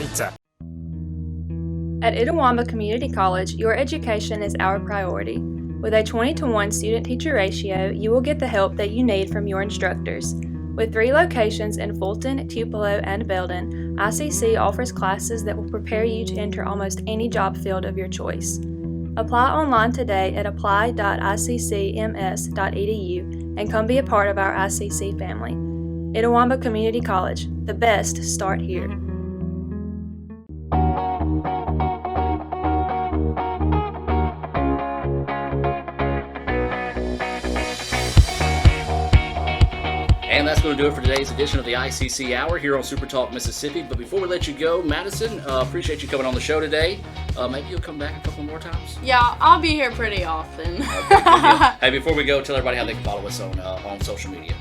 At Itawamba Community College, your education is our priority. With a 20-to-1 student-teacher ratio, you will get the help that you need from your instructors. With 3 locations in Fulton, Tupelo, and Belden, ICC offers classes that will prepare you to enter almost any job field of your choice. Apply online today at apply.iccms.edu and come be a part of our ICC family. Itawamba Community College, the best start here. And that's going to do it for today's edition of the ICC Hour here on Super Talk Mississippi. But before we let you go, Madison, appreciate you coming on the show today. Maybe you'll come back a couple more times. Yeah, I'll be here pretty often. Okay, hey, before we go, tell everybody how they can follow us on social media.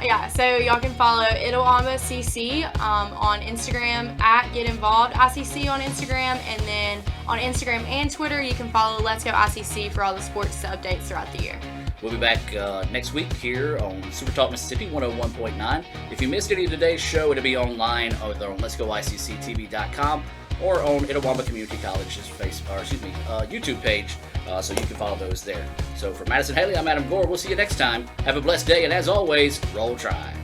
Yeah, so y'all can follow Itawamba CC on Instagram at Get Involved ICC on Instagram, and then on Instagram and Twitter you can follow Let's Go ICC for all the sports updates throughout the year. We'll be back next week here on Super Talk Mississippi 101.9. If you missed any of today's show, it'll be online either on letsgoicctv.com or on Itawamba Community College's YouTube page, so you can follow those there. So for Madison Haley, I'm Adam Gore. We'll see you next time. Have a blessed day, and as always, roll Tide.